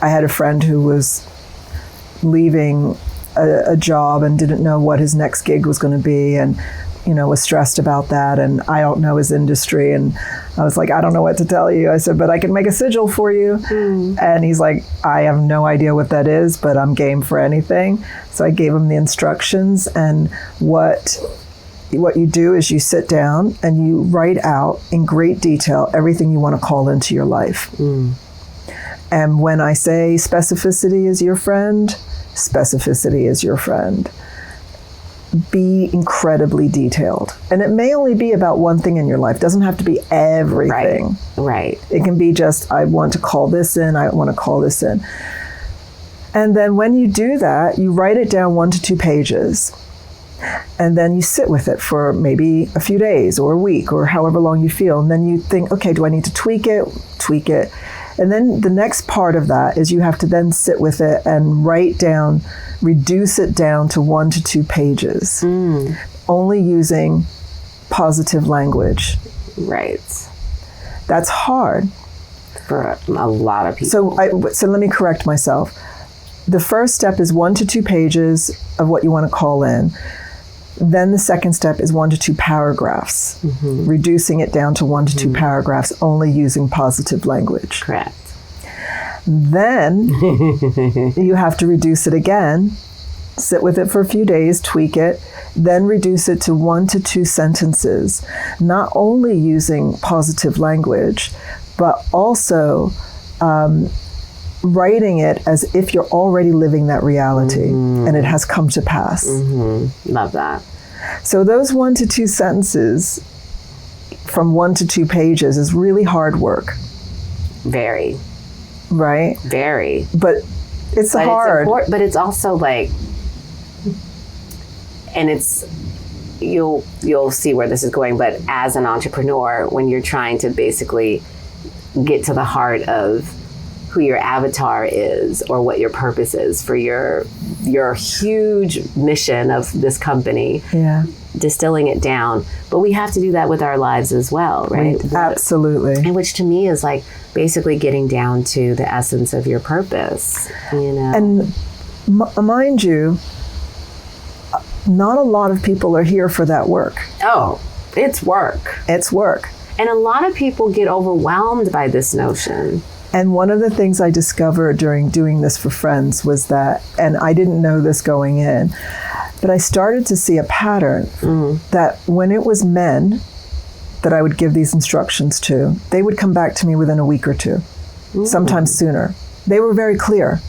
had a friend who was leaving a job and didn't know what his next gig was going to be, and was stressed about that, and I don't know his industry, and I was like, I don't know what to tell you. I said, but I can make a sigil for you. And he's like, I have no idea what that is, but I'm game for anything. So I gave him the instructions, and what you do is you sit down and you write out in great detail everything you want to call into your life. And when I say specificity is your friend, specificity is your friend. Be incredibly detailed. And it may only be about one thing in your life. It doesn't have to be everything. Right. It can be just, I want to call this in, I want to call this in. And then when you do that, you write it down 1 to 2 pages. And then you sit with it for maybe a few days or a week or however long you feel. And then you think, okay, do I need to tweak it? Tweak it. And then the next part of that is you have to then sit with it and reduce it down to 1 to 2 pages, only using positive language. Right. That's hard. For a lot of people. So let me correct myself. The first step is 1 to 2 pages of what you want to call in. Then the second step is 1 to 2 paragraphs, reducing it down to 1 to 2 paragraphs, only using positive language. Correct. Then you have to reduce it again, sit with it for a few days, tweak it, then reduce it to 1 to 2 sentences, not only using positive language, but also writing it as if you're already living that reality and it has come to pass. Love that. So those 1 to 2 sentences from 1 to 2 pages is really hard work. Very. Right? Very. But it's hard. But it's also like, and it's you'll see where this is going, but as an entrepreneur, when you're trying to basically get to the heart of who your avatar is or what your purpose is for your huge mission of this company, distilling it down. But we have to do that with our lives as well, right? Absolutely. And which to me is like basically getting down to the essence of your purpose, you know? And mind you, not a lot of people are here for that work. Oh, it's work. It's work. And a lot of people get overwhelmed by this notion. And one of the things I discovered during doing this for friends was that, and I didn't know this going in, but I started to see a pattern that when it was men that I would give these instructions to, they would come back to me within a week or two, sometimes sooner. They were very clear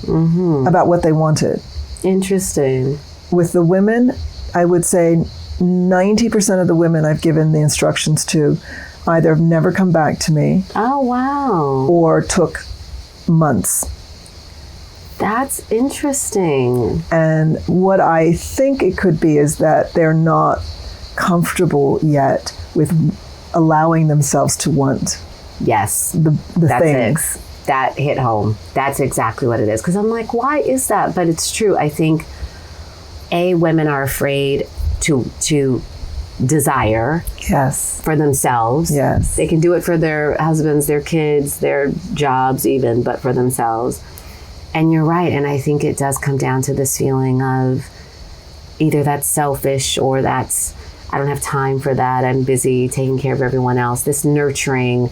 about what they wanted. Interesting. With the women, I would say 90% of the women I've given the instructions to either have never come back to me. Oh, wow. Or took months. That's interesting. And what I think it could be is that they're not comfortable yet with allowing themselves to want the things. It. That hit home. That's exactly what it is. Because I'm like, why is that? But it's true. I think, women are afraid to desire for themselves. Yes. They can do it for their husbands, their kids, their jobs even, but for themselves. And you're right. And I think it does come down to this feeling of either that's selfish or that's, I don't have time for that. I'm busy taking care of everyone else. This nurturing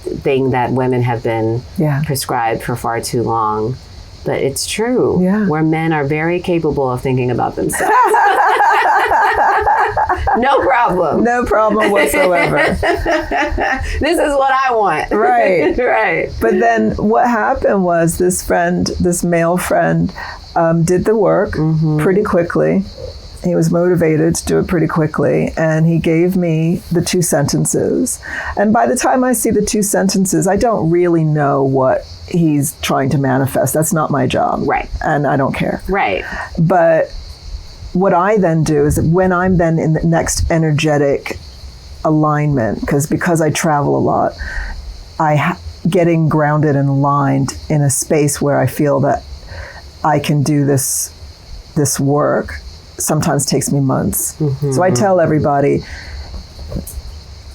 thing that women have been prescribed for far too long. But it's true. Where men are very capable of thinking about themselves. No problem. No problem whatsoever. This is what I want. Right. Right. But then what happened was this male friend, did the work pretty quickly. He was motivated to do it pretty quickly, and he gave me the 2 sentences. And by the time I see the 2 sentences, I don't really know what he's trying to manifest. That's not my job. Right. And I don't care. Right. But what I then do is when I'm then in the next energetic alignment, because I travel a lot, getting grounded and aligned in a space where I feel that I can do this work sometimes takes me months. So I tell everybody,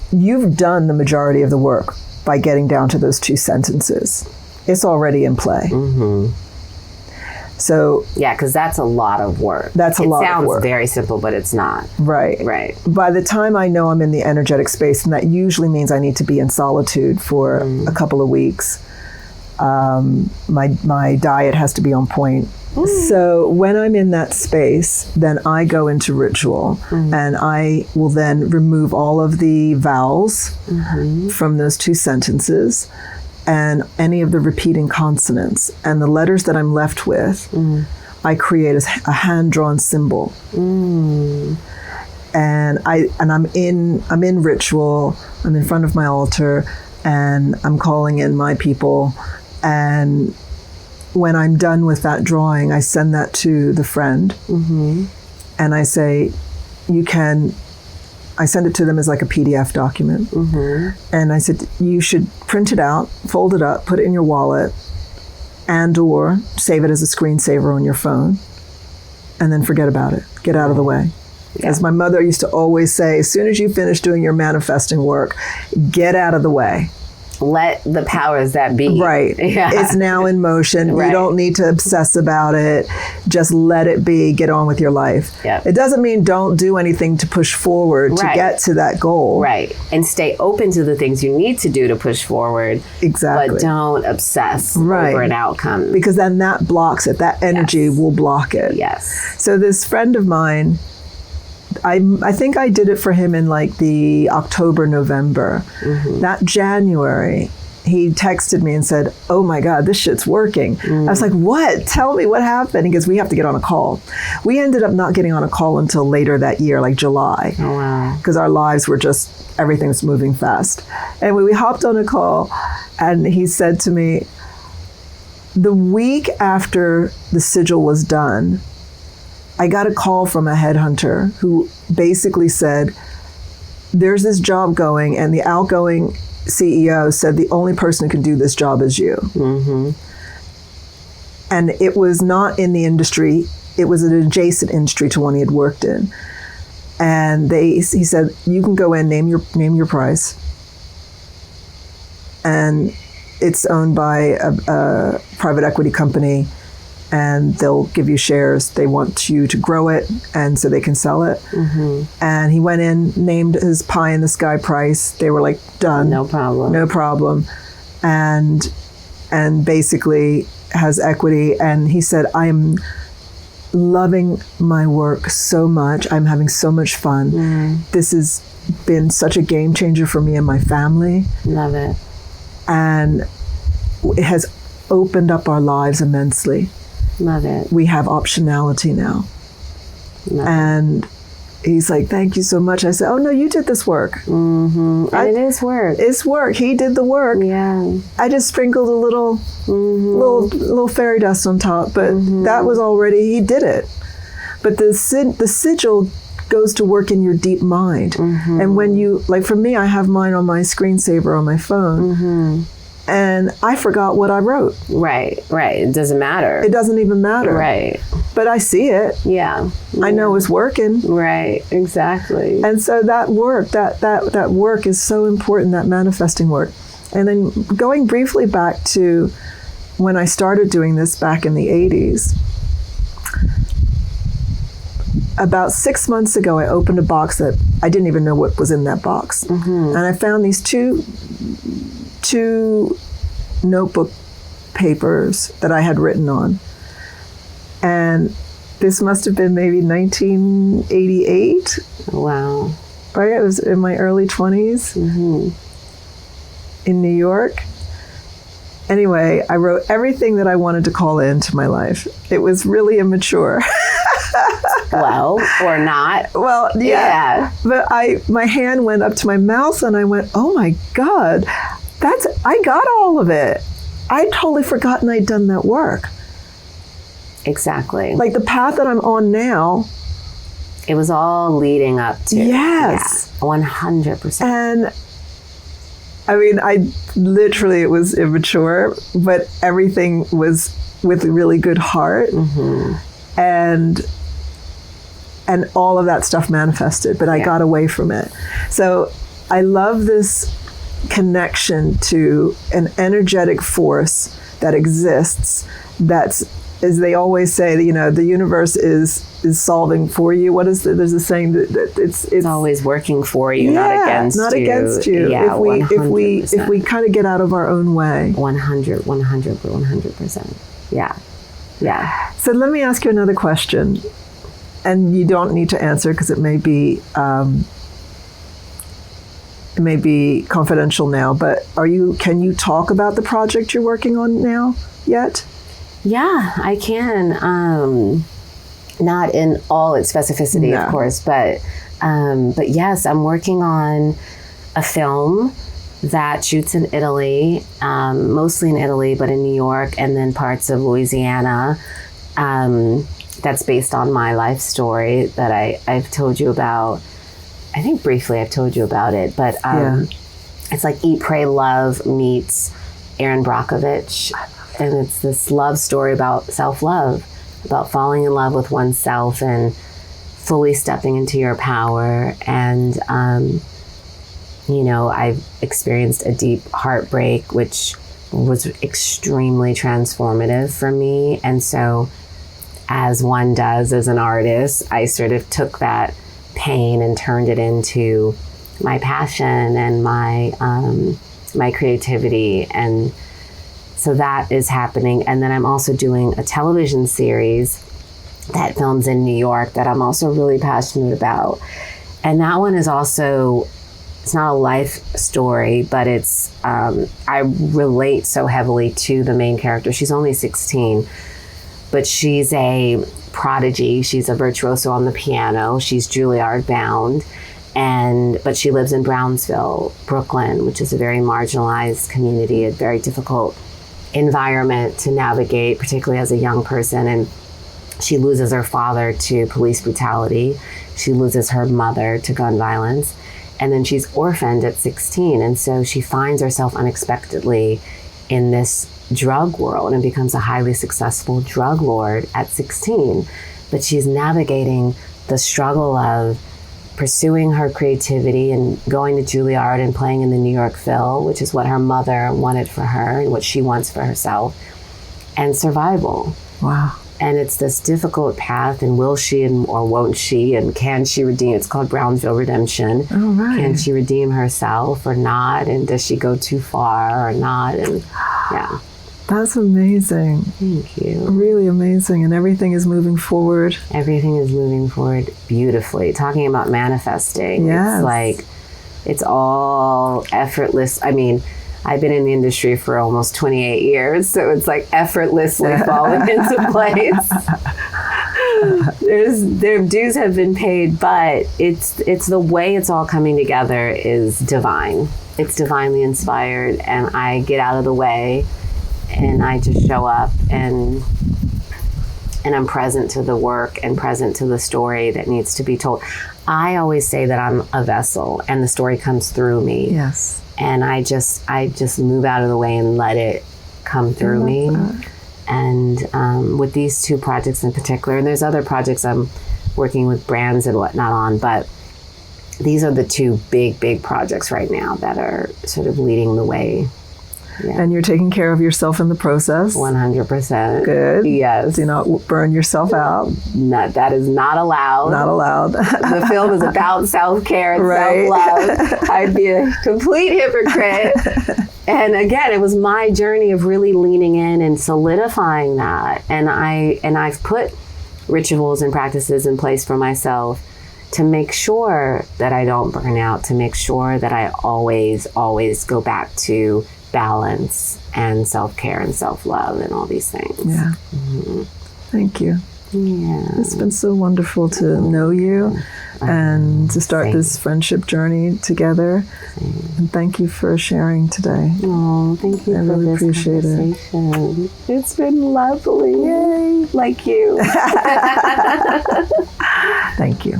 you've done the majority of the work by getting down to those 2 sentences. It's already in play. So because that's a lot of work. That's a lot of work. It sounds very simple, but it's not. Right. By the time I know I'm in the energetic space, and that usually means I need to be in solitude for a couple of weeks, my diet has to be on point. So when I'm in that space, then I go into ritual, and I will then remove all of the vowels from those 2 sentences and any of the repeating consonants, and the letters that I'm left with, I create a hand-drawn symbol. And I'm in ritual. I'm in front of my altar, and I'm calling in my people. And when I'm done with that drawing, I send that to the friend, and I say, I send it to them as like a PDF document. And I said, you should print it out, fold it up, put it in your wallet, and/or save it as a screensaver on your phone, and then forget about it. Get out of the way. As my mother used to always say, as soon as you finish doing your manifesting work, get out of the way. Let the powers that be. Right. It's now in motion. You don't need to obsess about it. Just let it be. Get on with your life. It doesn't mean don't do anything to push forward to get to that goal. Right. And stay open to the things you need to do to push forward. Exactly. But don't obsess over an outcome. Because then that blocks it. That energy will block it. So this friend of mine, I think I did it for him in like the October, November. That January, he texted me and said, oh my God, this shit's working. I was like, what? Tell me what happened. He goes, we have to get on a call. We ended up not getting on a call until later that year, like July. Oh, wow. Because our lives were just, everything was moving fast. Anyway, we hopped on a call, and he said to me, the week after the sigil was done, I got a call from a headhunter who basically said, there's this job going, and the outgoing CEO said the only person who can do this job is you. Mm-hmm. And it was not in the industry. It was an adjacent industry to one he had worked in. And he said, you can go in, name your price. And it's owned by a private equity company, and they'll give you shares. They want you to grow it, and so they can sell it. Mm-hmm. And he went in, named his pie in the sky price. They were like, done. No problem. No problem. And basically has equity. And he said, I am loving my work so much. I'm having so much fun. This has been such a game changer for me and my family. Love it. And it has opened up our lives immensely. Love it. We have optionality now. Love and he's like, thank you so much. I said, oh no, you did this work. Mm-hmm. And it is work. It's work. He did the work. Yeah. I just sprinkled a little fairy dust on top, but that was already, he did it. But the sigil goes to work in your deep mind. And when you, like for me, I have mine on my screensaver on my phone. And I forgot what I wrote. Right. It doesn't matter. It doesn't even matter. Right. But I see it. Yeah. I know it's working. Right. Exactly. And so that work, that work is so important, that manifesting work. And then going briefly back to when I started doing this back in the 80s, about 6 months ago, I opened a box that I didn't even know what was in that box. And I found these two notebook papers that I had written on. And this must have been maybe 1988. Wow. Right? I was in my early 20s in New York. Anyway, I wrote everything that I wanted to call into my life. It was really immature. Well, or not. Well, yeah. But my hand went up to my mouth and I went, oh my God, I got all of it. I'd totally forgotten I'd done that work. Exactly. Like the path that I'm on now. It was all leading up to. Yes. Yeah, 100%. And I mean, it was immature, but everything was with a really good heart. And all of that stuff manifested, but I got away from it. So I love this connection to an energetic force that exists, that's, as they always say, the universe is solving for you. What is there's a saying that it's always working for you, not against you. Not against you. Yeah, if we kind of get out of our own way. 100%. Yeah. So let me ask you another question, and you don't need to answer because it may be confidential now. But can you talk about the project you're working on now yet? Yeah, I can. Not in all its specificity, of course, but yes, I'm working on a film that shoots in Italy, mostly in Italy, but in New York and then parts of Louisiana. That's based on my life story that I've told you about. I think briefly I've told you about it, but it's like Eat, Pray, Love meets Erin Brockovich. And it's this love story about self-love, about falling in love with oneself and fully stepping into your power. And, I've experienced a deep heartbreak, which was extremely transformative for me. And so, as one does as an artist, I sort of took that pain and turned it into my passion and my creativity. And so that is happening. And then I'm also doing a television series that films in New York that I'm also really passionate about. And that one is also, it's not a life story, but it's, I relate so heavily to the main character. She's only 16, but she's a prodigy. She's a virtuoso on the piano. She's Juilliard bound. But she lives in Brownsville, Brooklyn, which is a very marginalized community, a very difficult environment to navigate, particularly as a young person. And She loses her father to police brutality. She loses her mother to gun violence. And then she's orphaned at 16. And so she finds herself unexpectedly in this drug world and becomes a highly successful drug lord at 16. But she's navigating the struggle of pursuing her creativity and going to Juilliard and playing in the New York Phil, which is what her mother wanted for her and what she wants for herself, and survival. Wow. And it's this difficult path, and will she or won't she, and can she redeem? It's called Brownsville Redemption. Oh, right. Can she redeem herself or not? And does she go too far or not? And yeah. That's amazing. Thank you. Really amazing. And everything is moving forward. Everything is moving forward beautifully. Talking about manifesting. Yes. It's like, it's all effortless. I mean, I've been in the industry for almost 28 years, so it's like effortlessly falling into place. Their dues have been paid, but it's the way it's all coming together is divine. It's divinely inspired, and I get out of the way, and I just show up, and I'm present to the work and present to the story that needs to be told. I always say that I'm a vessel, and the story comes through me. Yes. And I just move out of the way and let it come through me. That. And with these two projects in particular, and there's other projects I'm working with brands and whatnot on, but these are the two big projects right now that are sort of leading the way. Yeah. And you're taking care of yourself in the process. 100%. Good. Yes. Do not burn yourself out. That is not allowed. Not allowed. The film is about self-care and Right. self-love. I'd be a complete hypocrite. And again, it was my journey of really leaning in and solidifying that. And I've put rituals and practices in place for myself to make sure that I don't burn out, to make sure that I always go back to balance and self-care and self-love and all these things. Yeah. Mm-hmm. Thank you. Yeah. It's been so wonderful to know you and to start Same. this friendship journey together. And thank you for sharing today. Oh, thank you I for really this appreciate it. conversation. It's been lovely. Yay. Like you. Thank you.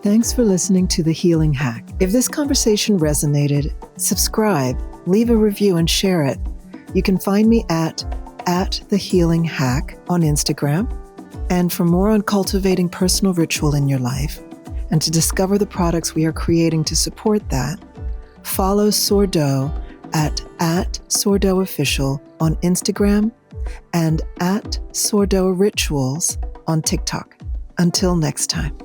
Thanks for listening to The Healing Hack. If this conversation resonated, subscribe, leave a review, and share it. You can find me at The Healing Hack on Instagram. And for more on cultivating personal ritual in your life, and to discover the products we are creating to support that, follow Sourdough at Sourdough Official on Instagram and at Sourdough Rituals on TikTok. Until next time.